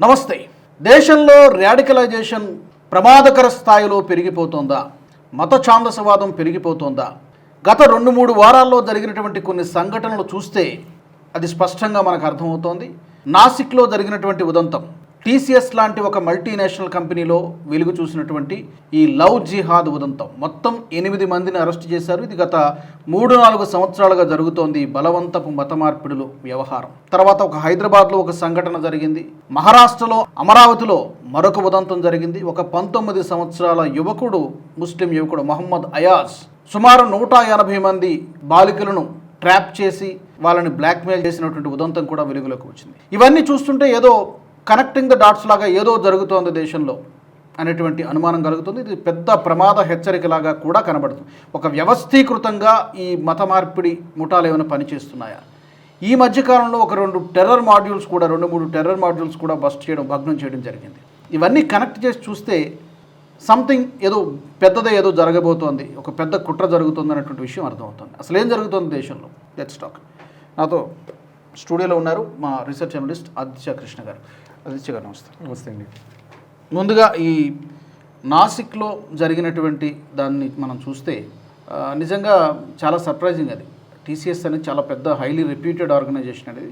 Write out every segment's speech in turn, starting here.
నమస్తే. దేశంలో రాడికలైజేషన్ ప్రమాదకర స్థాయిలో పెరిగిపోతోందా? మత ఛాందసవాదం పెరిగిపోతోందా? గత 2-3 వారాల్లో జరిగినటువంటి కొన్ని సంఘటనలు చూస్తే అది స్పష్టంగా మనకు అర్థమవుతోంది. నాసిక్లో జరిగినటువంటి ఉదంతం, టీసీఎస్ లాంటి ఒక మల్టీనేషనల్ కంపెనీలో వెలుగు చూసినటువంటి ఈ లవ్ జిహాద్ ఉదంతం, మొత్తం 8 మందిని అరెస్ట్ చేశారు. ఇది గత 3-4 సంవత్సరాలుగా జరుగుతోంది బలవంతపు మత మార్పిడులు వ్యవహారం. తర్వాత ఒక హైదరాబాద్లో ఒక సంఘటన జరిగింది, మహారాష్ట్రలో అమరావతిలో మరొక ఉదంతం జరిగింది. ఒక 19 సంవత్సరాల యువకుడు, ముస్లిం యువకుడు మహమ్మద్ అయాజ్ సుమారు 180 మంది బాలికలను ట్రాప్ చేసి వాళ్ళని బ్లాక్మెయిల్ చేసినటువంటి ఉదంతం కూడా వెలుగులోకి వచ్చింది. ఇవన్నీ చూస్తుంటే ఏదో కనెక్టింగ్ ద డాట్స్ లాగా ఏదో జరుగుతోంది దేశంలో అనేటువంటి అనుమానం కలుగుతుంది. ఇది పెద్ద ప్రమాద హెచ్చరికలాగా కూడా కనబడుతుంది. ఒక వ్యవస్థీకృతంగా ఈ మత మార్పిడి ముఠాలు ఏమైనా పనిచేస్తున్నాయా? ఈ మధ్యకాలంలో ఒక 2-3 టెర్రర్ మాడ్యూల్స్ కూడా బస్ట్ చేయడం, భగ్నం చేయడం జరిగింది. ఇవన్నీ కనెక్ట్ చేసి చూస్తే సంథింగ్ ఏదో ఏదో జరగబోతోంది, ఒక పెద్ద కుట్ర జరుగుతుంది అనేటువంటి విషయం అర్థమవుతుంది. అసలు ఏం జరుగుతుంది దేశంలో? Let's talk. నాతో స్టూడియోలో ఉన్నారు మా రీసెర్చ్ జర్నలిస్ట్ ఆదిత్య కృష్ణ గారు. ఆదిత్య గారు నమస్తే. నమస్తే అండి. ముందుగా ఈ నాసిక్లో జరిగినటువంటి దాన్ని మనం చూస్తే నిజంగా చాలా సర్ప్రైజింగ్. అది టీసీఎస్ అనేది చాలా పెద్ద హైలీ రెప్యూటెడ్ ఆర్గనైజేషన్ అనేది.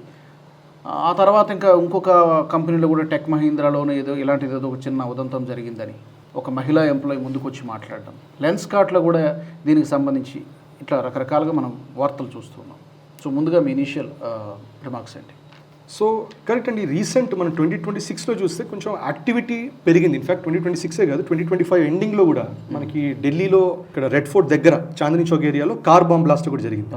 ఆ తర్వాత ఇంకొక కంపెనీలో కూడా టెక్ మహీంద్రాలోనే ఏదో ఇలాంటిది ఏదో ఒక చిన్న ఉదంతం జరిగిందని ఒక మహిళా ఎంప్లాయీ ముందుకు వచ్చి మాట్లాడడం, లెన్స్ కార్ట్లో కూడా దీనికి సంబంధించి ఇట్లా రకరకాలుగా మనం వార్తలు చూస్తున్నాం. సో ముందుగా మీ ఇనీషియల్ రిమార్క్స్ ఏంటి? సో కరెక్ట్ అండి. రీసెంట్ మనం 2026లో చూస్తే కొంచెం యాక్టివిటీ పెరిగింది. ఇన్ఫ్యాక్ట్ 2026 కాదు, 2025 ఎండింగ్లో కూడా మనకి ఢిల్లీలో ఇక్కడ రెడ్ ఫోర్ట్ దగ్గర చాందినీ చౌక్ ఏరియాలో కార్ బాంబ్ బ్లాస్ట్ కూడా జరిగింది.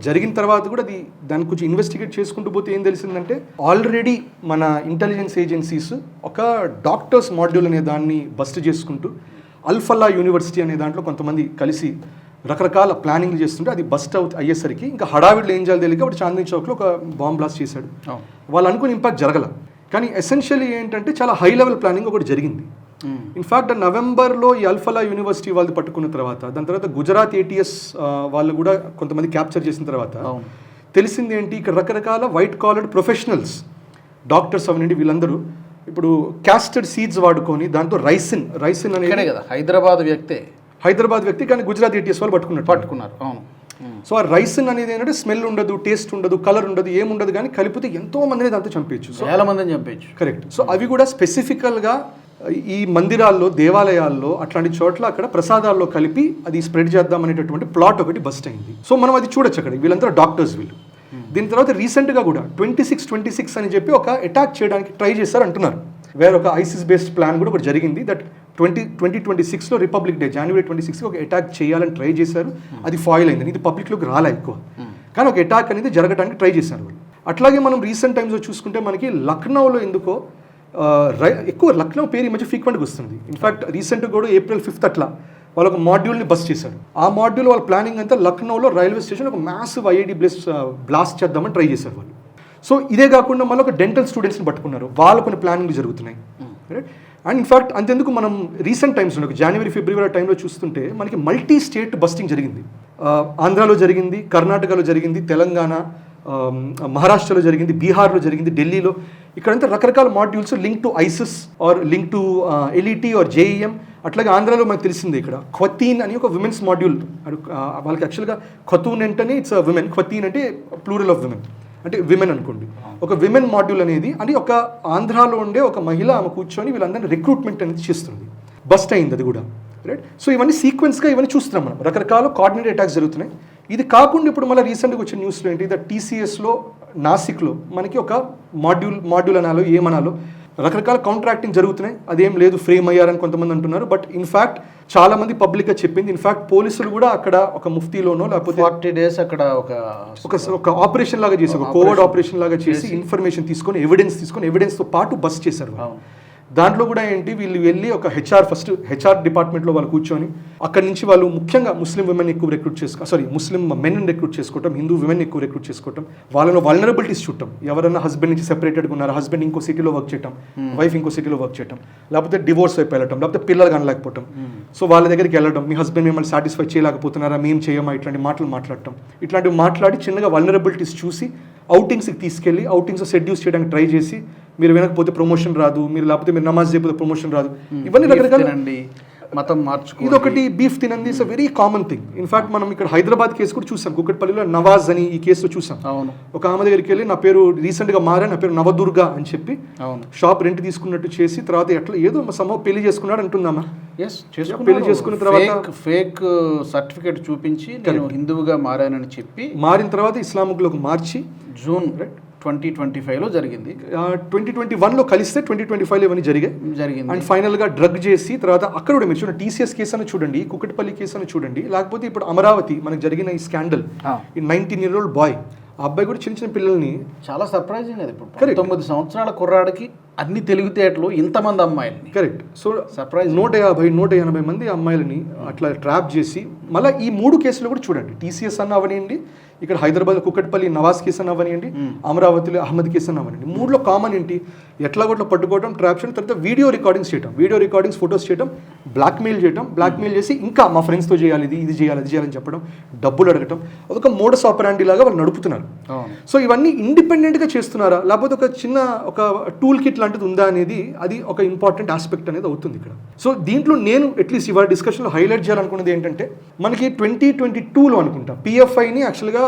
జరిగిన తర్వాత కూడా దాన్ని కొంచెం ఇన్వెస్టిగేట్ చేసుకుంటూ పోతే ఏం తెలిసిందంటే, ఆల్రెడీ మన ఇంటెలిజెన్స్ ఏజెన్సీస్ ఒక డాక్టర్స్ మాడ్యూల్ అనే దాన్ని బస్ట్ చేసుకుంటూ అల్ఫల్లా యూనివర్సిటీ అనే దాంట్లో కొంతమంది కలిసి రకరకాల ప్లానింగ్లు చేస్తుంటే అది బస్ట్ అయ్యేసరికి ఇంకా హడావిడిలో ఏం చేయాలి తెలియక అప్పుడు చాందినీ చౌక్లో ఒక బాంబ్ బ్లాస్ట్ చేశాడు. వాళ్ళు అనుకుని ఇంపాక్ట్ జరగల, కానీ ఎసెన్షియలీ ఏంటంటే చాలా హై లెవెల్ ప్లానింగ్ ఒకటి జరిగింది. ఇన్ఫ్యాక్ట్ నవంబర్లో ఈ అల్ఫలా యూనివర్సిటీ వాళ్ళు పట్టుకున్న తర్వాత, దాని తర్వాత గుజరాత్ ఏటీఎస్ వాళ్ళు కూడా కొంతమంది క్యాప్చర్ చేసిన తర్వాత తెలిసింది ఏంటి, ఇక్కడ రకరకాల వైట్ కాలర్డ్ ప్రొఫెషనల్స్, డాక్టర్స్ అవనండి, వీళ్ళందరూ ఇప్పుడు క్యాస్టర్డ్ సీడ్స్ వాడుకొని దాంతో రైసిన్ అనేది కదా హైదరాబాద్ వ్యక్తి కానీ గుజరాత్ ఏటీఎస్ వాళ్ళు పట్టుకున్నారు. అవును. సో ఆ రైసిన్ అనేది ఏంటంటే స్మెల్ ఉండదు, టేస్ట్ ఉండదు, కలర్ ఉండదు, ఏముండదు, కానీ కలిపితే ఎంతో మందిని దాంతో చంపేయచ్చు, చాలా మందిని చంపేయచ్చు. కరెక్ట్. సో అవి కూడా స్పెసిఫికల్గా ఈ మందిరాల్లో, దేవాలయాల్లో, అట్లాంటి చోట్ల అక్కడ ప్రసాదాల్లో కలిపి అది స్ప్రెడ్ చేద్దాం అనేటటువంటి ప్లాట్ ఒకటి బస్ట్ అయింది. సో మనం అది చూడొచ్చు అక్కడ. వీళ్ళంతా డాక్టర్స్ వీళ్ళు. దీని తర్వాత రీసెంట్గా కూడా 26 అని చెప్పి ఒక అటాక్ చేయడానికి ట్రై చేశారు అంటున్నారు. వేరే ఒక ఐసిస్ బేస్డ్ ప్లాన్ కూడా ఒకటి జరిగింది. దట్ 2026లో రిపబ్లిక్ డే జనవరి 26 ఒక అటాక్ చేయాలని ట్రై చేశారు. అది ఫాయిల్ అయింది. ఇది పబ్లిక్లోకి రాలే ఎక్కువ, కానీ ఒక అటాక్ అనేది జరగడానికి ట్రై చేశారు వాళ్ళు. అట్లాగే మనం రీసెంట్ టైమ్స్లో చూసుకుంటే మనకి లక్నోలో ఎందుకో ఎక్కువ లక్నో పేరు ఈ మధ్య ఫ్రీక్వెంట్గా వస్తుంది. ఇన్ఫ్యాక్ట్ రీసెంట్గా కూడా April 5 అట్లా వాళ్ళు ఒక మాడ్యూల్ని బస్ట్ చేశారు. ఆ మాడ్యూల్ వాళ్ళ ప్లానింగ్ అంతా లక్నోలో రైల్వే స్టేషన్ ఒక మ్యాసివ్ ఐఐడి బ్లాస్ట్ చేద్దామని ట్రై చేశారు వాళ్ళు. సో ఇదే కాకుండా మళ్ళీ ఒక డెంటల్ స్టూడెంట్స్ని పట్టుకున్నారు. వాళ్ళ కొన్ని ప్లానింగ్లు జరుగుతున్నాయి. అండ్ ఇన్ఫ్యాక్ట్ అంతెందుకు మనం రీసెంట్ టైమ్స్లో జనవరి ఫిబ్రవరి టైంలో చూస్తుంటే మనకి మల్టీ స్టేట్ బస్టింగ్ జరిగింది. ఆంధ్రాలో జరిగింది, కర్ణాటకలో జరిగింది, తెలంగాణ, మహారాష్ట్రలో జరిగింది, బీహార్లో జరిగింది, ఢిల్లీలో. ఇక్కడంతా రకరకాల modules link to ISIS or link to LET or JEM. అట్లాగే ఆంధ్రాలో మనకు తెలిసింది ఇక్కడ ఖతీన్ అని ఒక విమెన్స్ మాడ్యూల్. వాళ్ళకి యాక్చువల్గా ఖతూన్ అంటేనే ఇట్స్ విమెన్, ఖతీన్ అంటే ప్లూరల్ ఆఫ్ విమెన్, అంటే విమెన్ అనుకోండి. ఒక విమెన్ మాడ్యూల్ అనేది అని ఒక ఆంధ్రాలో ఉండే ఒక మహిళ ఆమె కూర్చొని వీళ్ళందరినీ రిక్రూట్మెంట్ అనేది చేస్తుంది. బస్ట్ అయింది అది కూడా, రైట్. సో ఇవన్నీ సీక్వెన్స్గా ఇవన్నీ చూస్తున్నాం మనం. రకరకాల కోఆర్డినేట్ అటాక్స్ జరుగుతున్నాయి. ఇది కాకుండా ఇప్పుడు మళ్ళీ రీసెంట్గా వచ్చిన న్యూస్లో ఏంటి, ద టీసీఎస్లో నాసిక్లో మనకి ఒక మాడ్యూల్ అనాలో ఏమనాలో రకరకాల కాంట్రాక్టింగ్ జరుగుతున్నాయి. అదేం లేదు, ఫ్రేమ్ అయ్యారని కొంతమంది అంటున్నారు. బట్ ఇన్ఫ్యాక్ట్ చాలా మంది పబ్లిక్గా చెప్పింది. ఇన్ఫ్యాక్ట్ పోలీసులు కూడా అక్కడ ఒక ముఫ్తీలోనో లేకపోతే 40 days అక్కడ ఒక ఆపరేషన్ లాగా చేసి, ఒక కోవర్డ్ ఆపరేషన్ లాగా చేసి ఇన్ఫర్మేషన్ తీసుకొని ఎవిడెన్స్తో పాటు బస్ చేశారు. దాంట్లో కూడా ఏంటి, వీళ్ళు వెళ్ళి ఒక హెచ్ఆర్ డిపార్ట్మెంట్లో వాళ్ళు కూర్చొని అక్కడి నుంచి వాళ్ళు ముఖ్యంగా ముస్లిం విమెన్ ఎక్కువ ముస్లిం మెన్ రిక్రూట్ చేసుకోవటం, హిందూ విమెన్ ఎక్కువ రిక్రూట్ చేసుకోవటం, వాళ్ళలో వల్నరబిలిటీస్ చూడటం. ఎవరైనా హస్బెండ్ నుంచి సెపరేటెడ్గా ఉన్నారు, హస్బెండ్ ఇంకో సిటీలో వర్క్ చేయటం, వైఫ్ ఇంకో సిటీలో వర్క్ చేయటం, లేకపోతే డివోర్స్ అయిపోయి వెళ్ళటం, లేకపోతే పిల్లలు కనలేకపోవటం. సో వాళ్ళ దగ్గరికి వెళ్ళడం, మీ హస్బెండ్ మిమ్మల్ని సాటిస్ఫై చేయలేకపోతున్నారా, మేము చేయమా, ఇట్లాంటి మాటలు మాట్లాడటం. ఇట్లాంటివి మాట్లాడి చిన్నగా వల్నరబిలిటీస్ చూసి అవుటింగ్స్కి తీసుకెళ్ళి అవుటింగ్స్ సెడ్యూస్ చేయడానికి ట్రై చేసి మీరు వినకపోతే ప్రమోషన్ రాదు, మీరు లేకపోతే మీరు నమాజ్ చేయకపోతే ప్రమోషన్ రాదు, ఇవన్నీ రకరకాల మతం మార్చుకో. ఇదొకటి బీఫ్ తినండి it's a very common thing. In fact మనం ఇక్కడ హైదరాబాద్ కేసు కూడా చూసాం, కుక్కట్పల్లిలో నవాజ్ అని ఈ కేసులో చూసాం. అవును. ఒక ఆమె దగ్గరికి వెళ్ళి నా పేరు రీసెంట్గా మారా, నా పేరు నవదుర్గా అని చెప్పి అవును షాప్ రెంట్ తీసుకున్నట్టు చేసి తర్వాత ఎట్లా ఏదో సమూహ పెళ్లి చేసుకున్నాడు అంటుందామా. పెళ్లి చేసుకున్న తర్వాత ఫేక్ సర్టిఫికేట్ చూపించి నేను హిందువుగా మారానని చెప్పి మారిన తర్వాత ఇస్లామిక్లోకి మార్చి జూన్ 2025లో జరిగింది. 2021లో కలిస్తే 2025లో ఇవన్నీ జరిగింది. అండ్ ఫైనల్గా డ్రగ్ చేసి తర్వాత అక్కడ కూడా మీరు చూడండి, టీసీఎస్ కేసు అని చూడండి, కుక్కట్పల్లి కేసు అని చూడండి, లేకపోతే ఇప్పుడు అమరావతి మనకు జరిగిన ఈ స్కాండల్, ఈ 19-year-old బాయ్, ఆ అబ్బాయి కూడా చిన్న చిన్న పిల్లల్ని చాలా సర్ప్రైజింగ్ అది. ఇప్పుడు 19 సంవత్సరాల కుర్రాడికి అన్ని తెలివితేటలు, ఇంతమంది అమ్మాయిలని. కరెక్ట్. సో సర్ప్రైజ్ 150-180 మంది అమ్మాయిలని అట్లా ట్రాప్ చేసి, మళ్ళీ ఈ 3 కేసులు కూడా చూడండి, టీసీఎస్ అన్న అవనివ్వండి, ఇక్కడ హైదరాబాద్ కుక్కట్పల్లి నవాజ్ కేసు అని అవనివ్వండి, అమరావతిలో అహ్మద్ కేసు అని అవనివ్వండి, 3లో కామన్ ఏంటి, ఎట్లా కొట్లా పట్టుకోవడం, ట్రాప్షన్, తర్వాత వీడియో రికార్డింగ్స్ చేయడం, వీడియో రికార్డింగ్స్ ఫొటోస్ చేయడం, బ్లాక్మెయిల్ చేసి ఇంకా మా ఫ్రెండ్స్తో చేయాలి, ఇది చేయాలి, అది చేయాలని చెప్పడం, డబ్బులు అడగటం, అదొక మోడస్ ఆపరాండి లాగా వాళ్ళు నడుపుతున్నారు. సో ఇవన్నీ ఇండిపెండెంట్గా చేస్తున్నారా, లేకపోతే ఒక చిన్న ఒక టూల్ కిట్ లాంటిది ఉందా అనేది, అది ఒక ఇంపార్టెంట్ ఆస్పెక్ట్ అనేది అవుతుంది ఇక్కడ. సో దీంట్లో నేను అట్లీస్ట్ ఇవాళ డిస్కషన్లో హైలైట్ చేయాలనుకున్నది ఏంటంటే, మనకి 2022లో అనుకుంటా పిఎఫ్ఐని యాక్చువల్గా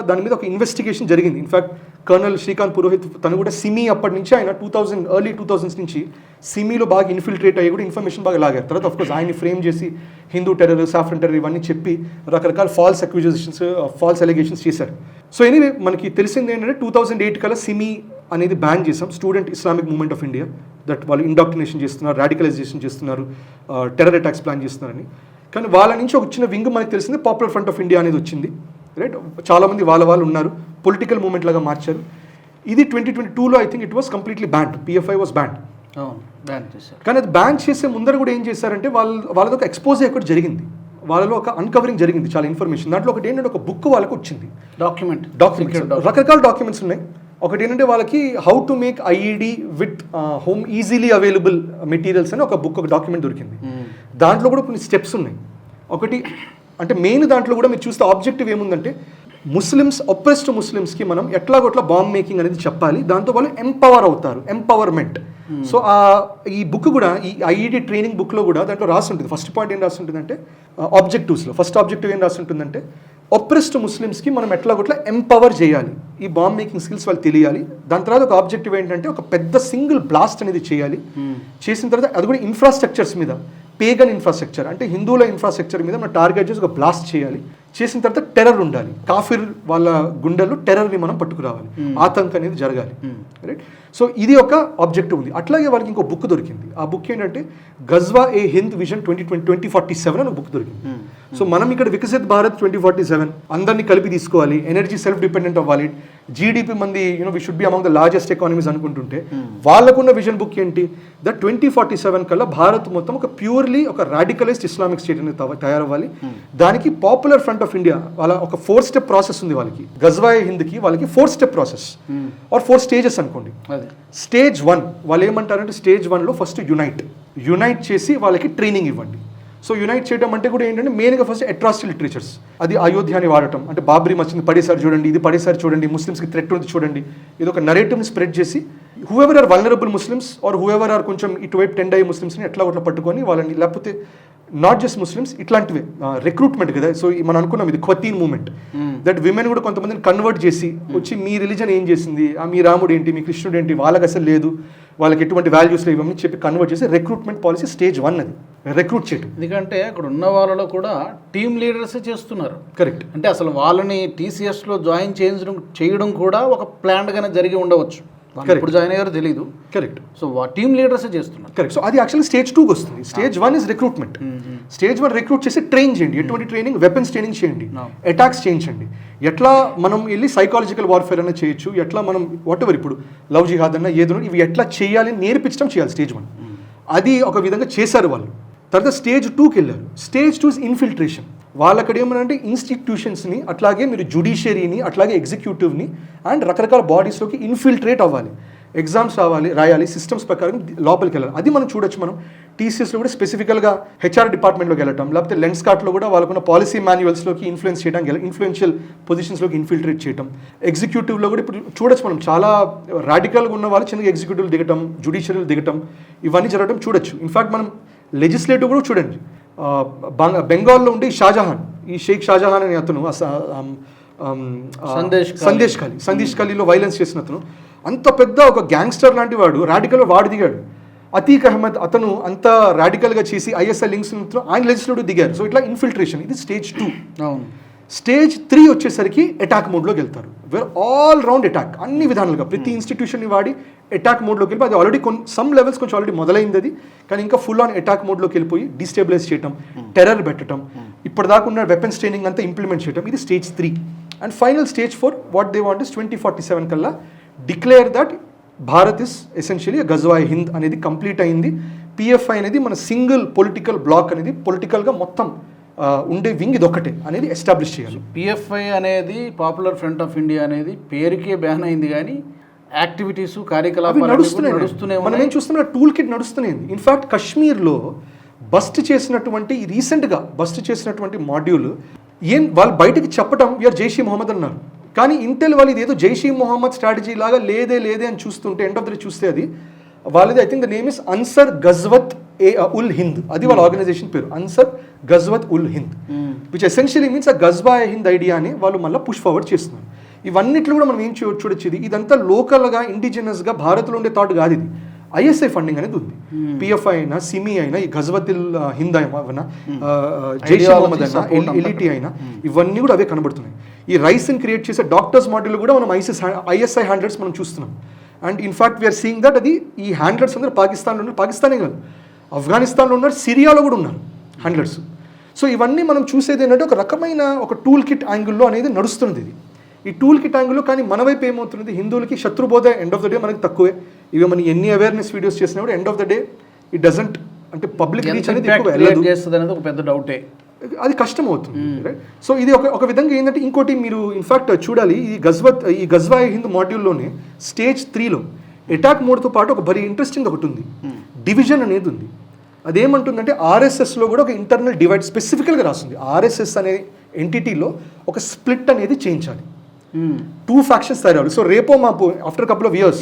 దాని మీద ఒక ఇన్వెస్టిగేషన్ జరిగింది. ఇన్ఫాక్ట్ కర్నల్ శ్రీకాంత్ పురోహిత్ తను కూడా సిమీ అప్పటి నుంచి ఆయన ఎర్లీ 2000s నుంచి సిమీలో బాగా ఇన్ఫిల్ట్రేట్ అయ్యి కూడా ఇన్ఫర్మేషన్ బాగా లాగారు. తర్వాత ఆఫ్కోర్స్ ఆయన్ని ఫ్రేమ్ చేసి హిందూ టెర్రర్, సాఫ్రన్ టెర్రర్ ఇవన్నీ చెప్పి రకరకాల ఫాల్స్ అక్యూజేషన్స్, ఫాల్స్ అలిగేషన్స్ చేశారు. సో ఎనీవే మనకి తెలిసింది ఏంటంటే 2008 కల్లా సిమీ అనేది బ్యాన్ చేసాం, student Islamic movement of India, that వాళ్ళు ఇండాక్టినేషన్ చేస్తున్నారు, రాడికలైజేషన్ చేస్తున్నారు, టెర్రర్ అటాక్స్ ప్లాన్ చేస్తున్నారని. కానీ వాళ్ళ నుంచి ఒక చిన్న వింగ్ మనకి తెలిసింది పాపులర్ ఫ్రంట్ ఆఫ్ ఇండియా అనేది వచ్చింది. రైట్, చాలామంది వాళ్ళు ఉన్నారు, పొలిటికల్ మూవ్మెంట్ లాగా మార్చారు. ఇది 2022లో I think it was completely ban, PFI was ban. కానీ అది బ్యాన్ చేసే ముందర కూడా ఏం చేశారంటే వాళ్ళది ఒక ఎక్స్పోజే కూడా జరిగింది, వాళ్ళలో ఒక అన్కవరింగ్ జరిగింది, చాలా ఇన్ఫర్మేషన్. దాంట్లో ఒకటి ఏంటంటే ఒక బుక్ వాళ్ళకి వచ్చింది, డాక్యుమెంట్ రకరకాల డాక్యుమెంట్స్ ఉన్నాయి. ఒకటి ఏంటంటే వాళ్ళకి how to make IED with home easily available materials అని ఒక బుక్, ఒక డాక్యుమెంట్ దొరికింది. దాంట్లో కూడా కొన్ని స్టెప్స్ ఉన్నాయి. ఒకటి అంటే మెయిన్ దాంట్లో కూడా మీరు చూస్తే ఆబ్జెక్టివ్ ఏముందంటే, ముస్లిమ్స్, అప్రెస్డ్ ముస్లిమ్స్కి మనం ఎట్లాగొట్లా బాంబ్ మేకింగ్ అనేది చెప్పాలి, దాంతో వాళ్ళు ఎంపవర్ అవుతారు, ఎంపవర్మెంట్. సో ఈ బుక్ కూడా, ఈ ఐఈడి ట్రైనింగ్ బుక్లో కూడా దాంట్లో రాసి ఉంటుంది. ఫస్ట్ పాయింట్ ఏం రాసి ఉంటుందంటే, ఆబ్జెక్టివ్స్లో ఫస్ట్ ఆబ్జెక్టివ్ ఏం రాసి ఉంటుందంటే, అప్రెస్డ్ ముస్లిమ్స్కి మనం ఎట్లాగొట్లా ఎంపవర్ చేయాలి, ఈ బాంబ్ మేకింగ్ స్కిల్స్ వాళ్ళు తెలియాలి. దాని తర్వాత ఒక ఆబ్జెక్టివ్ ఏంటంటే, ఒక పెద్ద సింగిల్ బ్లాస్ట్ అనేది చేయాలి. చేసిన తర్వాత అది కూడా ఇన్ఫ్రాస్ట్రక్చర్స్ మీద, పేగన్ ఇన్ఫ్రాస్ట్రక్చర్ అంటే హిందువుల ఇన్ఫ్రాస్ట్రక్చర్ మీద మనం టార్గెట్ చేసి ఒక బ్లాస్ట్ చేయాలి. చేసిన తర్వాత టెర్రర్ ఉండాలి, కాఫిర్ వాళ్ళ గుండెల్లో టెర్రర్ని మనం పట్టుకురావాలి, ఆతంకం అనేది జరగాలి. రైట్, సో ఇది ఒక ఆబ్జెక్టివ్ ఉంది. అట్లాగే వాళ్ళకి ఇంకో బుక్ దొరికింది. ఆ బుక్ ఏంటంటే గజ్వా ఏ హింద్ విజన్ 2047 అని ఒక బుక్ దొరికింది. సో మనం ఇక్కడ వికసిత్ భారత్ 2047 అందరినీ కలిపి తీసుకోవాలి, ఎనర్జీ సెల్ఫ్ డిపెండెంట్ అవ్వాలి, జీడిపి మంది we should be among the largest economies అనుకుంటుంటే, వాళ్ళకున్న విజన్ బుక్ ఏంటి, దట్ 2047 కల్లా భారత్ మొత్తం ఒక ప్యూర్లీ ఒక రాడికలైజ్డ్ ఇస్లామిక్ స్టేట్ అనేది తయారవ్వాలి. దానికి పాపులర్ ఫ్రంట్ ఆఫ్ ఇండియా వాళ్ళ ఒక 4-step ప్రాసెస్ ఉంది వాళ్ళకి. గజ్వా ఏ హింద్కి వాళ్ళకి 4-step ప్రాసెస్ ఆర్ 4 stages అనుకోండి. స్టేజ్ 1 వాళ్ళు ఏమంటారంటే, స్టేజ్ 1లో ఫస్ట్ యునైట్ చేసి వాళ్ళకి ట్రైనింగ్ ఇవ్వండి. సో యునైట్ చేయడం అంటే కూడా ఏంటంటే, మెయిన్గా ఫస్ట్ అట్రాసిటీ లిటరేచర్స్, అది అయోధ్యని వాడటం, అంటే బాబ్రీ మసీద్ పడేసారి చూడండి, ఇది పడేసారి చూడండి, ముస్లిమ్స్కి థ్రెట్ ఉంది చూడండి, ఇది ఒక నరేటివ్ని స్ప్రెడ్ చేసి whoever are vulnerable Muslims are whoever are కొంచెం ఇటువైపు టెండ్ అయ్యే ముస్లిమ్స్ని ఎట్లా ఒకట్లా పట్టుకొని వాళ్ళని, లేకపోతే నాట్ జస్ట్ ముస్లిమ్స్, ఇట్లాంటివే రిక్రూట్మెంట్ కదా. సో మనం అనుకున్నాం ఇది క్వతీన్ మూవ్మెంట్, దట్ విమెన్ కూడా కొంతమందిని కన్వర్ట్ చేసి వచ్చి, మీ రిలీజన్ ఏం చేసింది, మీ రాముడు ఏంటి, మీ కృష్ణుడు ఏంటి, వాళ్ళకి అసలు లేదు, వాళ్ళకి ఎటువంటి వాల్యూస్ లేవు ఇవన్నీ చెప్పి కన్వర్ట్ చేసి రిక్రూట్మెంట్ పాలసీ స్టేజ్ 1 అది రిక్రూట్ చేయడం. ఎందుకంటే అక్కడ ఉన్న వాళ్ళలో కూడా టీమ్ లీడర్సే చేస్తున్నారు. కరెక్ట్, అంటే అసలు వాళ్ళని టీసీఎస్లో జాయిన్ చేయడం కూడా ఒక ప్లాన్గానే జరిగి ఉండవచ్చు. ఇప్పుడు జాయిన్ అయ్యారో తెలియదు. కరెక్ట్, సో టీమ్ లీడర్సే చేస్తున్నారు. కరెక్ట్. సో అది యాక్చువల్లీ స్టేజ్ 2కి వస్తుంది. Stage 1 is recruitment. Stage 1 recruit చేసి ట్రైన్ చేయండి, ఎటువంటి ట్రైనింగ్, వెపన్స్ ట్రైనింగ్ చేయండి, అటాక్స్ చేయించండి, ఎట్లా మనం వెళ్ళి సైకాలజికల్ వార్ఫేర్ అన్న చేయొచ్చు, ఎట్లా మనం వాట్ ఎవర్ ఇప్పుడు లవ్ జిహాద్ అన్న ఏదో ఇవి ఎట్లా చేయాలి నేర్పించడం చేయాలి స్టేజ్ 1. అది ఒక విధంగా చేశారు వాళ్ళు. తర్వాత స్టేజ్ 2కి వెళ్ళారు. Stage 2 is infiltration. వాళ్ళక్కడ ఏమనంటే ఇన్స్టిట్యూషన్స్ని, అట్లాగే మీరు జ్యుడిషియరీని, అట్లాగే ఎగ్జిక్యూటివ్ని అండ్ రకరకాల బాడీస్లోకి ఇన్ఫిల్ట్రేట్ అవ్వాలి. ఎగ్జామ్స్ రాయాలి, సిస్టమ్స్ ప్రకారం లోపలికి వెళ్ళాలి. అది మనం చూడొచ్చు. మనం టీసీఎస్లో కూడా స్పెసిఫికల్గా హెచ్ఆర్ డిపార్ట్మెంట్లోకి వెళ్ళటం, లేకపోతే లెన్స్ కార్ట్లో కూడా వాళ్ళకున్న పాలసీ మాన్యువల్స్లోకి ఇన్ఫ్లుయెన్స్ చేయడం, ఇన్ఫ్లుయెన్షియల్ పొజిషన్స్లోకి ఇన్ఫిల్ట్రేట్ చేయడం. ఎగ్జిక్యూటివ్లో కూడా ఇప్పుడు చూడొచ్చు మనం, చాలా రాడికల్గా ఉన్న వాళ్ళు చిన్నగా ఎగ్జిక్యూటివ్లు దిగటం, జ్యుడిషియరీలు దిగటం, ఇవన్నీ జరగడం చూడొచ్చు. ఇన్ఫాక్ట్ మనం లెజిస్లేటివ్ కూడా చూడండి. బెంగాల్లో ఉండి షాజహాన్, ఈ షేక్ షాజహాన్ అనే అతను సందేశ్ ఖాళీలో వైలెన్స్ చేసిన అతను, అంత పెద్ద ఒక గ్యాంగ్స్టర్ లాంటి వాడు రాడికల్గా వాడు దిగాడు. అతీక్ అహ్మద్ అతను అంత రాడికల్గా చేసి ఐఎస్ఐ లింక్స్ ఆయన లెజిస్లేటివ్ దిగారు. సో ఇట్లా ఇన్ఫిల్ట్రేషన్, ఇది స్టేజ్ 2. అవును. స్టేజ్ 3 వచ్చేసరికి అటాక్ మోడ్లోకి వెళ్తారు. వేర్ ఆల్ రౌండ్ అటాక్, అన్ని విధాలుగా ప్రతి ఇన్స్టిట్యూషన్ని వాడి అటాక్ మోడ్లోకి వెళ్ళి, అది ఆల్రెడీ సమ్ లెవెల్స్ కొంచెం ఆల్రెడీ మొదలైంది అది, కానీ ఇంకా ఫుల్ ఆన్ అటాక్ మోడ్లోకి వెళ్ళిపోయి డిస్టేబిలైజ్ చేయటం, టెర్రర్ పెట్టడం, ఇప్పటిదాకా ఉన్న వెపన్స్ ట్రైనింగ్ అంతా ఇంప్లిమెంట్ చేయడం. ఇది stage 3. And final stage 4 what they want is 2047 కల్లా declare that Bharat is essentially Ghazwa-e Hind అనేది కంప్లీట్ అయింది. పిఎఫ్ఐ అనేది మన సింగిల్ పొలిటికల్ బ్లాక్ అనేది, పొలిటికల్గా మొత్తం ఉండే వింగ్ ఇది ఒకటే అనేది ఎస్టాబ్లిష్ చేయాలి. పిఎఫ్ఐ అనేది పాపులర్ ఫ్రంట్ ఆఫ్ ఇండియా అనేది పేరుకే బ్యాన్ అయింది, కానీ యాక్టివిటీస్ కార్యకలాపాలు నడుస్తూనే మనం ఏం చూస్తున్నా, టూల్ కిట్ నడుస్తూనే ఉంది. ఇన్ఫాక్ట్ కాశ్మీర్లో రీసెంట్గా బస్ట్ చేసినటువంటి మాడ్యూల్ వాళ్ళు బయటకి చెప్పడం వీఆర్ జైషీ మొహమ్మద్ అన్నారు. కానీ ఇంటెల్ వాళ్ళు ఇదేదో జైషీ మొహమ్మద్ స్ట్రాటజీ లాగా లేదే అని చూస్తుంటే ఎండ్ ఆఫ్ ద డే చూస్తే అది వాళ్ళది, I think the name is Ansar Ghazwat ul Hind, అది వాళ్ళ ఆర్గనైజేషన్ పేరు, Ansar Ghazwat ul Hind, which essentially means ఆ గజ్వాయ్ హింద్ ఐడియాని వాళ్ళు మళ్ళీ పుష్ ఫార్వర్డ్ చేస్తున్నారు. ఇవన్నిట్లో కూడా మనం ఏం చూడొచ్చు, ఇదంతా లోకల్గా ఇండిజినస్గా భారత్లో ఉండే థాట్ కాదు. ఇది ఐఎస్ఐ ఫండింగ్ అనేది ఉంది. పిఎఫ్ఐ అయినా, సిమి అయినా, ఈ గజ్వతిల్ హింద్ అయినా, జైష్ మహమ్మద్ అయినా, ఎలిటీ అయినా, ఇవన్నీ కూడా అవే కనబడుతున్నాయి. ఈ రైస్ని క్రియేట్ చేసే డాక్టర్స్ మాడ్యూల్ కూడా మనం ఐఎస్ఐ హ్యాండ్లర్స్ మనం చూస్తున్నాం. And in fact we are seeing that అది ఈ హ్యాండ్లర్స్ అందరూ పాకిస్తాన్లో ఉన్నారు, పాకిస్తానే కాదు ఆఫ్ఘనిస్తాన్లో ఉన్నారు, సిరియాలో కూడా ఉన్నారు హ్యాండ్లర్స్. సో ఇవన్నీ మనం చూసేది ఏంటంటే ఒక రకమైన ఒక టూల్ కిట్ యాంగిల్లో అనేది నడుస్తున్నది ఇది. ఈ టూల్ కిట్ యాంగిల్లో కానీ మన వైపు ఏమవుతున్నది, హిందువులకి శత్రుబోధ ఎండ్ ఆఫ్ ద డే మనకి తక్కువే. ఇవి మనం ఎన్ని అవేర్నెస్ వీడియోస్ చేసినా కూడా end of the day it doesn't, అంటే పబ్లిక్ రీచ్ అనేది ఒక పెద్ద డౌటే, అది కష్టం అవుతుంది. రైట్. సో ఇది ఒక విధంగా ఏంటంటే, ఇంకోటి మీరు ఇన్ఫాక్ట్ చూడాలి, ఈ గజ్వాయ్ హింద్ మాడ్యూల్లోనే స్టేజ్ 3లో అటాక్ మోడ్తో పాటు ఒక వెరీ ఇంట్రెస్టింగ్ ఒకటి ఉంది, డివిజన్ అనేది ఉంది. అదేమంటుందంటే ఆర్ఎస్ఎస్లో కూడా ఒక ఇంటర్నల్ డివైడ్ స్పెసిఫికల్గా రాస్తుంది. ఆర్ఎస్ఎస్ అనే ఎంటిటీలో ఒక స్ప్లిట్ అనేది చేయించాలి, 2 ఫ్యాక్షన్స్ తయారవ్వాలి. సో రేపో మాపు ఆఫ్టర్ కపుల్ ఆఫ్ ఇయర్స్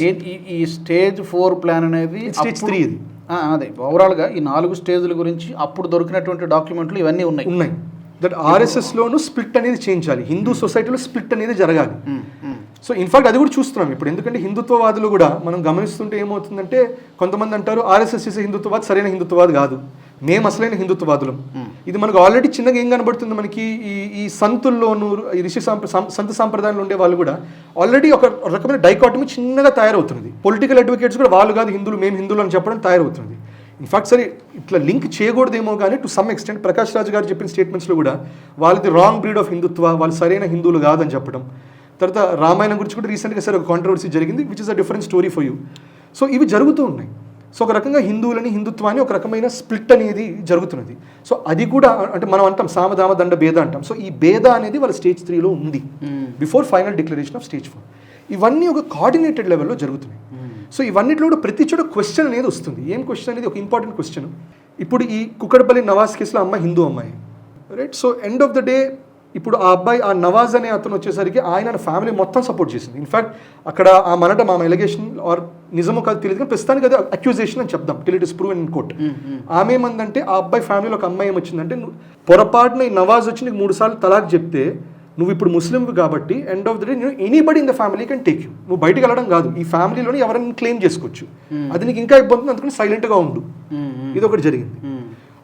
ఈ స్టేజ్ 4 ప్లాన్ అనేది స్టేజ్ 3 ఇది. అదే ఓవరాల్గా ఈ 4 స్టేజ్ల గురించి అప్పుడు దొరికినటువంటి డాక్యుమెంట్లు ఇవన్నీ ఉన్నాయి. దట్ ఆర్ఎస్ఎస్లోను స్ప్లిట్ అనేది చేయించాలి, హిందూ సొసైటీలో స్ప్లిట్ అనేది జరగాలి. సో ఇన్ఫాక్ట్ అది కూడా చూస్తున్నాం ఇప్పుడు, ఎందుకంటే హిందుత్వవాదులు కూడా మనం గమనిస్తుంటే ఏమవుతుందంటే, కొంతమంది అంటారు ఆర్ఎస్ఎస్ చేసే హిందుత్వవాద్ సరైన హిందుత్వవాద్ కాదు, మేము అసలైన హిందుత్వవాదులం. ఇది మనకు ఆల్రెడీ చిన్నగా ఏం కనబడుతుంది మనకి, ఈ సంతుల్లోను ఈ ఋషి సంత సాంప్రదాయంలో ఉండే వాళ్ళు కూడా ఆల్రెడీ ఒక రకమైన డైకాటమీ చిన్నగా తయారవుతున్నది. పొలిటికల్ అడ్వకేట్స్ కూడా వాళ్ళు కాదు హిందువులు, మేము హిందువులు అని చెప్పడం తయారవుతుంది. ఇన్ఫాక్ట్ సరే ఇట్లా లింక్ చేయకూడదేమో కానీ to some extent Prakash Raj గారు చెప్పిన స్టేట్మెంట్స్లో కూడా వాళ్ళది రాంగ్ బ్రీడ్ ఆఫ్ హిందుత్వ, వాళ్ళు సరైన హిందువులు కాదని చెప్పడం. తర్వాత రామాయణం గురించి కూడా రీసెంట్గా సరే ఒక కాంట్రవర్సీ జరిగింది, which is a different story for you. So ఇవి జరుగుతూ ఉన్నాయి. సో ఒక రకంగా హిందువులని, హిందుత్వాన్ని ఒక రకమైన స్ప్లిట్ అనేది జరుగుతున్నది. సో అది కూడా అంటే మనం అంటాం సామదామ దండ భేద అంటాం. సో ఈ భేద అనేది వాళ్ళ స్టేజ్ 3లో ఉంది, before final declaration of stage 4. ఇవన్నీ ఒక కోఆర్డినేటెడ్ లెవెల్లో జరుగుతున్నాయి. సో ఇవన్నిట్లో కూడా ప్రతి చోట క్వశ్చన్ అనేది వస్తుంది. ఏం క్వశ్చన్ అనేది, ఒక ఇంపార్టెంట్ క్వశ్చన్. ఇప్పుడు ఈ కుక్కడపల్లి నవాజ్ కేసులో అమ్మాయి హిందూ అమ్మాయి, right. So end of the day ఇప్పుడు ఆ అబ్బాయి, ఆ నవాజ్ అనే అతను వచ్చేసరికి ఆయన ఫ్యామిలీ మొత్తం సపోర్ట్ చేసింది. ఇన్ఫాక్ట్ అక్కడ ఆ మనట మా ఎలిగేషన్ ఆర్ నిజమో కాదు తెలియదు, కానీ ప్రస్తుతానికి అది అక్యూజేషన్ అని చెప్దాం, till it is proven in court. ఆమె ఏమందంటే, ఆ అబ్బాయి ఫ్యామిలీలో ఒక అమ్మాయి ఏమొచ్చిందంటే, పొరపాటున ఈ నవాజ్ వచ్చి నీకు 3 సార్లు తలాక్ చెప్తే నువ్వు ఇప్పుడు ముస్లింవి కాబట్టి end of the day anybody in the family can take you, నువ్వు బయటకు వెళ్ళడం కాదు, ఈ ఫ్యామిలీలోని ఎవరైనా క్లెయిమ్ చేసుకోవచ్చు, అది నీకు ఇంకా ఇబ్బంది, అందుకని సైలెంట్గా ఉండు. ఇది ఒకటి జరిగింది.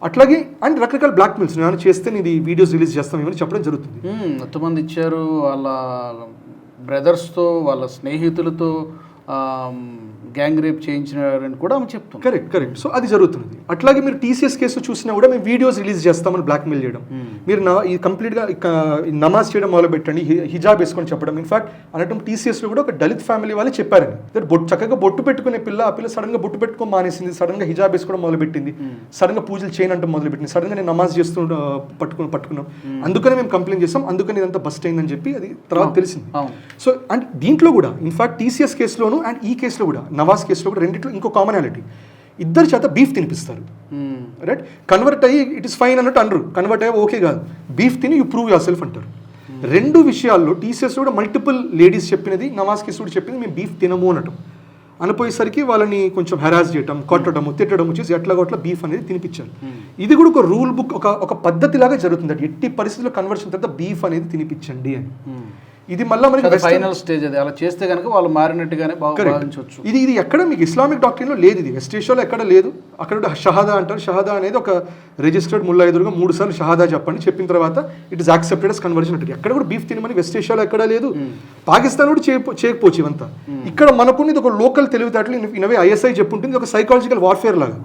అట్లాగే అండ్ రకరకాల బ్లాక్మెయిల్స్ నేను చేస్తే ఇది వీడియోస్ రిలీజ్ చేస్తాం ఏమని చెప్పడం జరుగుతుంది. ఎంతమంది ఇచ్చారు, వాళ్ళ బ్రదర్స్తో, వాళ్ళ స్నేహితులతో గ్యాంగ్ రేప్ చేయించినారని కూడా ఆమె చెప్తాం. కరెక్ట్. సో అది జరుగుతుంది. అట్లాగే మీరు టీసీఎస్ కేసు చూసినా కూడా మేము వీడియోస్ రిలీజ్ చేస్తామని బ్లాక్మెయిల్ చేయడం, మీరు ఈ కంప్లీట్గా నమాజ్ చేయడం మొదలు పెట్టండి, హిజాబ్ వేసుకొని చెప్పడం. ఇన్ఫాక్ట్ అనటం టీసీఎస్లో కూడా ఒక దళిత్ ఫ్యామిలీ వాళ్ళు చెప్పారని, దట్ చక్కగా బొట్టు పెట్టుకునే పిల్ల, ఆ పిల్ల సడన్గా బొట్టు పెట్టుకొని మానేసింది, సడన్గా హిజాబ్ వేసుకోవడం మొదలుపెట్టింది, సడన్గా పూజలు చేయనంటే మొదలుపెట్టింది, సడన్గా నేను నమాజ్ చేస్తూ పట్టుకున్నాం, అందుకనే మేము కంప్లైంట్ చేస్తాం, అందుకని ఇదంతా బస్ట్ అయిందని చెప్పి అది తర్వాత తెలిసింది. సో అండ్ దీంట్లో కూడా ఇన్ఫాక్ట్ టీసీఎస్ కేసులోనూ అండ్ ఈ కేసులో కూడా నవాజ్ కేసులో కూడా రెండిట్లో ఇంకో కామనాలిటీ, ఇద్దరు చేత బీఫ్ తినిపిస్తారు. రైట్, కన్వర్ట్ అయ్యి ఇట్ ఇస్ ఫైన్ అన్నట్టు అనరు, కన్వర్ట్ అయ్యి ఓకే కాదు, బీఫ్ తిని యూ ప్రూవ్ యువర్ సెల్ఫ్ అంటారు. రెండు విషయాల్లో టీసీఎస్ కూడా మల్టిపుల్ లేడీస్ చెప్పినది, నవాజ్ కేసు కూడా చెప్పింది మేము బీఫ్ తినము అనటం. అనిపోయేసరికి వాళ్ళని కొంచెం హెరాస్ చేయటం, కొట్టడము, తిట్టడము చేసి ఎట్లాగొట్లా బీఫ్ అనేది తినిపించారు. ఇది కూడా ఒక రూల్ బుక్, ఒక పద్ధతిలాగా జరుగుతుంది. ఎట్టి పరిస్థితుల్లో కన్వర్షన్ తర్వాత బీఫ్ అనేది తినిపించండి అని. ఇది మళ్ళీ మనకి ఫైనల్ స్టేజ్ అది, అలా చేస్తే కనుక వాళ్ళు మారినట్టుగానే భావించవచ్చు. ఇది ఎక్కడ మీకు ఇస్లామిక్ డాక్టరీన్లో లేదు, ఇది వెస్ట్ ఏషియాలో ఎక్కడ లేదు. అక్కడ షహాదా అంటారు, షహాదా అనేది ఒక రిజిస్టర్డ్ ముల్లా ఎదురుగా 3 సార్లు షహాదా చెప్పండి, చెప్పిన తర్వాత it is accepted as conversion అంటారు. ఎక్కడ కూడా బీఫ్ తినమని వెస్ట్ ఏషియాలో ఎక్కడ లేదు, పాకిస్తాన్ కూడా చేయకపోవచ్చు ఇవంతా. ఇక్కడ మనకున్నది ఒక లోకల్ తెలివితేటలు, ఇనవే ఐఎస్ఐ చెప్పుంటుంది, ఒక సైకాలజికల్ వార్ఫేర్ లాగా.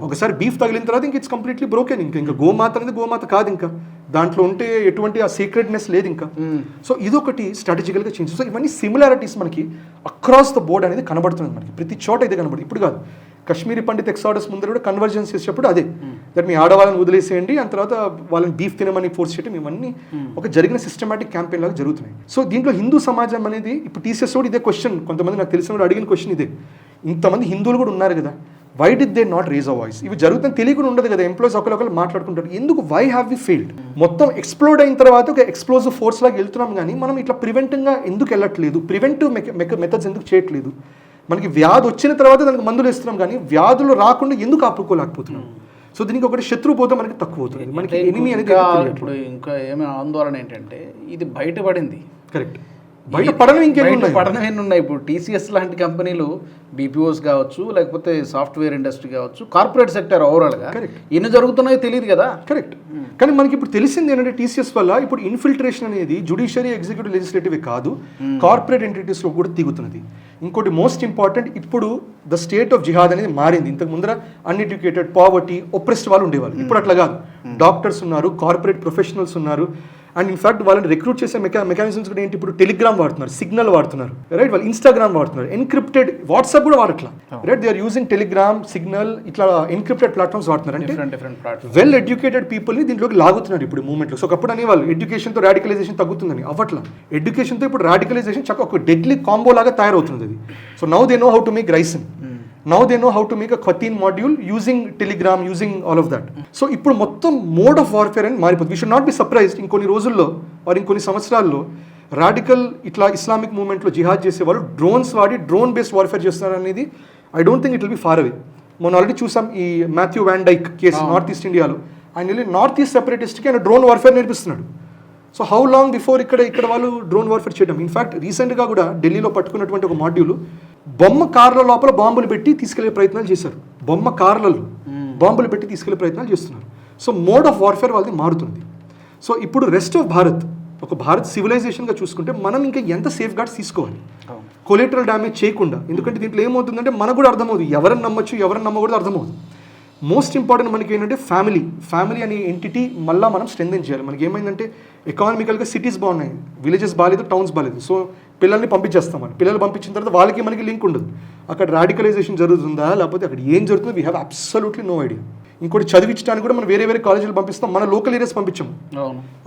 ఒకసారి బీఫ్ తగిలిన తర్వాత ఇంక ఇట్స్ కంప్లీట్లీ బ్రోకెన్. ఇంకా గోమాత అనేది గోమాత కాదు, ఇంకా దాంట్లో ఉంటే ఎటువంటి ఆ సీక్రెట్నెస్ లేదు ఇంకా. సో ఇదొకటి స్ట్రాటజికల్గా చేంజ్. సో ఇవన్నీ సిమిలారిటీస్ మనకి అక్రాస్ ద బోర్డ్ అనేది కనబడుతుంది మనకి, ప్రతి చోట అయితే కనబడుతుంది. ఇప్పుడు కాదు, కశ్మీరీ పండిత్ ఎక్సాడస్ ముందర కూడా కన్వర్జెన్స్ చేసేటప్పుడు అదే, దట్ మీ ఆడవాళ్ళని వదిలేసేయండి, ఆ తర్వాత వాళ్ళని బీఫ్ తినమని ఫోర్స్ చేయడం, ఇవన్నీ ఒక జరిగిన సిస్టమాటిక్ క్యాంపెయిన్ లాగా జరుగుతున్నాయి. సో దీంట్లో హిందూ సమాజం అనేది ఇప్పుడు టీసీఎస్ కూడా ఇదే క్వశ్చన్, కొంతమంది నాకు తెలిసిన కూడా అడిగిన క్వశ్చన్ ఇదే, ఇంతమంది హిందువులు కూడా ఉన్నారు కదా, why did they not raise a voice? ఇవి జరుగుతుంది తెలియకుండా ఉండదు కదా, ఎంప్లాయీస్ ఒకరు మాట్లాడుకుంటారు, ఎందుకు, వై హ్యావ్ వి ఫెయిల్డ్? మొత్తం ఎక్స్ప్లోడ్ అయిన తర్వాత ఒక ఎక్స్ప్లోజివ్ ఫోర్స్ లాగా వెళ్తున్నాం, కానీ మనం ఇట్లా ప్రివెంటివ్గా ఎందుకు వెళ్ళట్లేదు, ప్రివెంటివ్ మెథడ్స్ ఎందుకు చేయట్లేదు? మనకి వ్యాధి వచ్చిన తర్వాత దానికి మందులు ఇస్తున్నాం, కానీ వ్యాధులు రాకుండా ఎందుకు ఆపుకోలేకపోతున్నాం? సో దీనికి ఒకటి శత్రువు పోతే మనకి తక్కువ అవుతుంది, మనకి ఎనిమి అనేది. ఇప్పుడు ఇంకా ఏమైనా ఆందోళన ఏంటంటే ఇది బయటపడింది, కరెక్ట్, బయట పడడం ఎన్ని ఉన్నాయి. ఇప్పుడు టీసీఎస్ లాంటి కంపెనీలు, బీపీఓస్ కావచ్చు, లేకపోతే సాఫ్ట్వేర్ ఇండస్ట్రీ కావచ్చు, కార్పొరేట్ సెక్టర్ ఓవరాల్గా ఎన్ని జరుగుతున్నాయో తెలియదు కదా. కరెక్ట్, కానీ మనకి ఇప్పుడు తెలిసింది ఏంటంటే టీసీఎస్ వల్ల ఇప్పుడు ఇన్ఫిల్ట్రేషన్ అనేది జుడిషియరీ, ఎగ్జిక్యూటివ్, లెజిస్లేటివ్ కాదు, కార్పొరేట్ ఎంటిటీస్లో కూడా దిగుతున్నది. ఇంకోటి మోస్ట్ ఇంపార్టెంట్, ఇప్పుడు ద స్టేట్ ఆఫ్ జిహాద్ అనేది మారింది. ఇంతకు ముందర అన్ఎడ్యుకేటెడ్, పావర్టీ, ఒప్రెస్డ్ వాళ్ళు ఉండేవాళ్ళు, ఇప్పుడు అట్లా కాదు. డాక్టర్స్ ఉన్నారు, కార్పొరేట్ ప్రొఫెషనల్స్ ఉన్నారు, అండ్ ఇన్ఫాక్ట్ వాళ్ళని రిక్రూట్ చేసే మెకానిజమ్స్ కూడా ఏంటి, ఇప్పుడు టెలిగ్రామ్ వాడుతున్నారు, సిగ్నల్ వాడుతున్నారు, రైట్, వాళ్ళు ఇన్స్టాగ్రామ్ వాడుతున్నారు, ఎన్క్రిప్టెడ్ వాట్సాప్ కూడా వాడట్లా, right, they are using Telegram, Signal, ఇట్లా ఎన్క్రిప్టెడ్ ప్లాట్ఫామ్స్ వాడుతున్నారు. అంటే వెల్ ఎడ్యుకేటెడ్ పీపుల్ని దీంట్లోకి లాగుతున్నారు ఇప్పుడు మూవ్మెంట్లో. సో ఒకప్పుడు అనేవాళ్ళు ఎడ్యుకేషన్తో రాడికలైజేషన్ తగ్గుతుందని, అవ్వట్లా. ఎడ్యుకేషన్తో ఇప్పుడు రాడికలైజేషన్ చక్కగా ఒక డెడ్లీ కాంబో లాగా తయారవుతుంది అది. So now they know how to make ricin, now they know how to make a క్వతీన్ module using Telegram, using all of that. So ఇప్పుడు మొత్తం మోడ్ ఆఫ్ వార్ఫేర్ అని మారిపోతుంది. We should not be surprised ఇంకొన్ని రోజుల్లో వారు ఇంకొన్ని సంవత్సరాల్లో రాడికల్ ఇట్లా ఇస్లామిక్ మూవ్మెంట్లో జిహాద్ చేసేవాళ్ళు డ్రోన్స్ వాడి డ్రోన్ బేస్డ్ వార్ఫేర్ చేస్తున్నారు అనేది I don't think it will be far away. మనం ఆల్రెడీ చూసాం ఈ Matthew Van Dyke case north east ఇండియాలో, ఆయన వెళ్ళి నార్త్ ఈస్ట్ సెపరేటిస్ట్కి ఆయన డ్రోన్ వార్ఫేర్ నేర్పిస్తున్నాడు. సో హౌ లాంగ్ బిఫోర్ ఇక్కడ వాళ్ళు డ్రోన్ వార్ఫేర్ చేయడం. ఇన్ఫాక్ట్ రీసెంట్గా కూడా ఢిల్లీలో పట్టుకున్నటువంటి ఒక మాడ్యూల్ బొమ్మ కార్ల లోపల బాంబులు పెట్టి తీసుకెళ్లే ప్రయత్నాలు చేశారు, బొమ్మ కార్లలో బాంబులు పెట్టి తీసుకెళ్లే ప్రయత్నాలు చేస్తున్నారు. సో మోడ్ ఆఫ్ వార్ఫేర్ వాళ్ళది మారుతుంది. సో ఇప్పుడు రెస్ట్ ఆఫ్ భారత్, ఒక భారత్ సివిలైజేషన్గా చూసుకుంటే మనం ఇంకా ఎంత సేఫ్ గార్డ్స్ తీసుకోవాలి కొలెటరల్ డ్యామేజ్ చేయకుండా. ఎందుకంటే దీంట్లో ఏమవుతుందంటే మనకు కూడా అర్థమవుతుంది, ఎవరిని నమ్మచ్చు ఎవరిని నమ్మకూడదు అర్థమవుతుంది. మోస్ట్ ఇంపార్టెంట్ మనకి ఏంటంటే ఫ్యామిలీ అనే ఎంటిటీ మళ్ళీ మనం స్ట్రెంథెన్ చేయాలి. మనకి ఏమైందంటే ఎకానమికల్గా సిటీస్ బాగున్నాయి, విలేజెస్ బాగాలేదు, టౌన్స్ బాగాలేదు. సో పిల్లల్ని పంపించేస్తామని, పిల్లలు పంపించిన తర్వాత వాళ్ళకి మనకి లింక్ ఉండదు. అక్కడ రాడికలైజేషన్ జరుగుతుందా లేకపోతే అక్కడ ఏం జరుగుతుందో we have absolutely no idea. ఇంకోటి చదివించడానికి కూడా మనం వేరే కాలేజీలు పంపిస్తాం, మన లోకల్ ఏరియాస్ పంపించాం.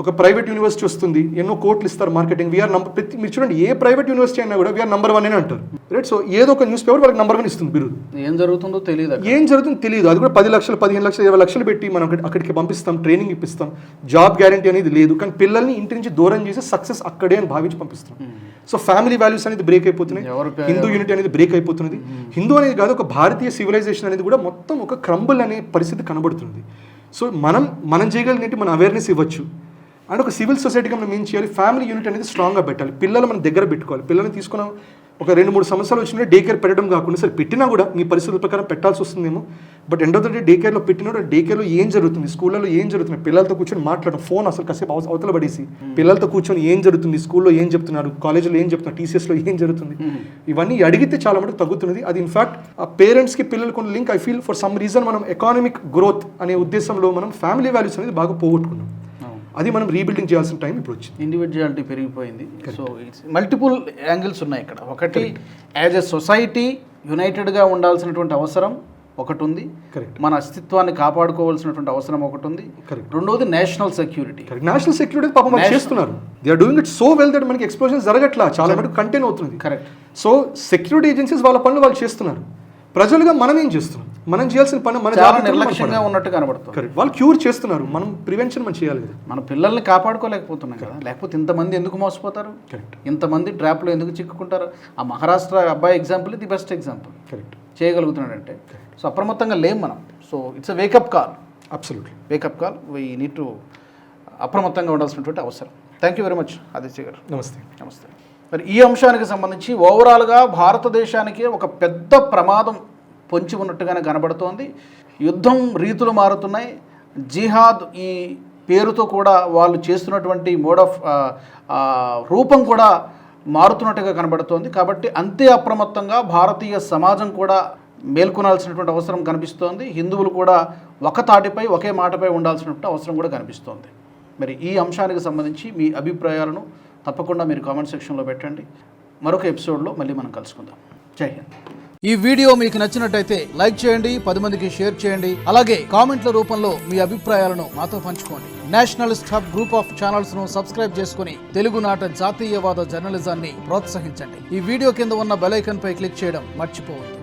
ఒక ప్రైవేట్ యూనివర్సిటీ వస్తుంది, ఎన్నో కోట్లు ఇస్తారు మార్కెటింగ్, మీరు చూడండి ఏ ప్రైవేట్ యూనివర్సిటీ అయినా కూడా వీఆర్ నంబర్ 1 అని అంటారు, రైట్. సో ఏదో ఒక న్యూస్ పేపర్ వాళ్ళకి నంబర్ 1 ఇస్తుంది బిరుదు. ఏం జరుగుతుందో తెలియదు, అది కూడా 10 లక్షలు 15 లక్షలు 20 లక్షలు పెట్టి మనం అక్కడికి పంపిస్తాం, ట్రైనింగ్ ఇప్పిస్తాం, జాబ్ గ్యారంటీ అనేది లేదు, కానీ పిల్లల్ని ఇంటి నుంచి దూరం చేసి సక్సెస్ అక్కడే అని భావించి పంపిస్తాం. సో ఫ్యామిలీ వాల్యూస్ అనేది బ్రేక్ అయిపోతున్నాయి, హిందూ యూనిటీ అనేది బ్రేక్ అయిపోతున్నది. హిందూ అనేది కాదు, ఒక భారతీయ సివిలైజేషన్ అనేది కూడా మొత్తం ఒక క్రంబుల్ అనే పరిస్థితి కనబడుతుంది. సో మనం చేయగలిగినట్టు మన అవేర్నెస్ ఇవ్వచ్చు. అండ్ ఒక సివిల్ సొసైటీగా మనం ఏం చేయాలి, ఫ్యామిలీ యూనిట్ అనేది స్ట్రాంగ్గా పెట్టాలి, పిల్లలు మన దగ్గర పెట్టుకోవాలి. పిల్లల్ని తీసుకున్న ఒక 2-3 సంవత్సరాలు వచ్చినా డే కేర్ పెట్టడం కాకుండా, సరే పెట్టినా కూడా మీ పరిస్థితుల ప్రకారం పెట్టాల్సి వస్తుందేమో, but end of the day day కేర్లో పెట్టినా కూడా డే కేర్లో ఏం జరుగుతుంది, స్కూళ్ళలో ఏం జరుగుతుంది, పిల్లలతో కూర్చొని మాట్లాడడం, ఫోన్ అసలు కాసేపు అవతల పడేసి పిల్లలతో కూర్చొని ఏం జరుగుతుంది, స్కూల్లో ఏం చెప్తున్నారు, కాలేజీలో ఏం చెప్తున్నారు, టీసీఎస్లో ఏం జరుగుతుంది, ఇవన్నీ అడిగితే చాలా మటుకు తగ్గుతున్నది. అది ఇన్ఫాక్ట్ ఆ పేరెంట్స్కి పిల్లలకు ఉన్న link I feel for some reason మనం ఎకానమిక్ గ్రోత్ అనే ఉద్దేశంలో మనం ఫ్యామిలీ వాల్యూస్ అనేది బాగా పోగొట్టుకున్నాం. అది మనం రీబిల్డింగ్ చేయాల్సిన టైం ఇప్పుడు వచ్చింది. ఇండివిజువాలిటీ పెరిగిపోయింది. సో ఇట్స్ మల్టిపుల్ యాంగిల్స్ ఉన్నాయి ఇక్కడ. ఒకటి యాజ్ ఎ సొసైటీ యునైటెడ్గా ఉండాల్సినటువంటి అవసరం, ఒకటి ఉంది, కరెక్ట్. మన అస్తిత్వాన్ని కాపాడుకోవాల్సినటువంటి అవసరం ఒకటి ఉంది, కరెక్ట్. రెండోది నేషనల్ సెక్యూరిటీ. నేషనల్ సెక్యూరిటీ పాపం వాళ్ళు చేస్తున్నారు. They are doing it so well that మనకి ఎక్స్ప్లోజన్ జరగట్లా, చాలా మటుకు కంటైన్ అవుతుంది. కరెక్ట్. సో సెక్యూరిటీ ఏజెన్సీస్ వాళ్ళ పనులు వాళ్ళు చేస్తున్నారు, ప్రజలుగా మనం ఏం చేస్తున్నాం? మనం చేయాల్సిన పని మన చాలా నిర్లక్ష్యంగా ఉన్నట్టు కనబడుతుంది. కరెక్ట్. వాళ్ళు క్యూర్ చేస్తున్నారు, మనం ప్రివెన్షన్ మనం చేయాలి కదా. మన పిల్లల్ని కాపాడుకోలేకపోతున్నాం కదా, లేకపోతే ఇంతమంది ఎందుకు మోసపోతారు, కరెక్ట్. ఇంతమంది ట్రాప్లో ఎందుకు చిక్కుకుంటారు? ఆ మహారాష్ట్ర అబ్బాయి example the best example. Correct. చేయగలుగుతున్నాడంటే సో అప్రమత్తంగా లేం మనం. So it's a wake up call. Absolutely wake up call. We need to అప్రమత్తంగా ఉండాల్సినటువంటి అవసరం. Thank you very much Aditya garu. నమస్తే. నమస్తే. మరి ఈ అంశానికి సంబంధించి ఓవరాల్గా భారతదేశానికి ఒక పెద్ద ప్రమాదం పొంచి ఉన్నట్టుగానే కనబడుతోంది. యుద్ధం రీతులు మారుతున్నాయి. జిహాద్ ఈ పేరుతో కూడా వాళ్ళు చేస్తున్నటువంటి మోడ్ ఆఫ్ రూపం కూడా మారుతున్నట్టుగా కనబడుతోంది. కాబట్టి అంతే అప్రమత్తంగా భారతీయ సమాజం కూడా మేల్కొనాల్సినటువంటి అవసరం కనిపిస్తోంది. హిందువులు కూడా ఒక తాటిపై ఒకే మాటపై ఉండాల్సినటువంటి అవసరం కూడా కనిపిస్తోంది. మరి ఈ అంశానికి సంబంధించి మీ అభిప్రాయాలను తప్పకుండా మీరు కామెంట్ సెక్షన్లో పెట్టండి. మరొక ఎపిసోడ్లో మళ్ళీ మనం కలుసుకుందాం. జై హింద్. ఈ వీడియో మీకు నచ్చినట్టయితే లైక్ చేయండి, 10 మందికి షేర్ చేయండి. అలాగే కామెంట్ల రూపంలో మీ అభిప్రాయాలను మాతో పంచుకోండి. Nationalist hub group of channels ను సబ్స్క్రైబ్ చేసుకుని తెలుగునాట జాతీయవాద జర్నలిజాన్ని ప్రోత్సహించండి. ఈ వీడియో కింద ఉన్న బెల్ ఐకాన్ పై క్లిక్ చేయడం మర్చిపోవద్దు.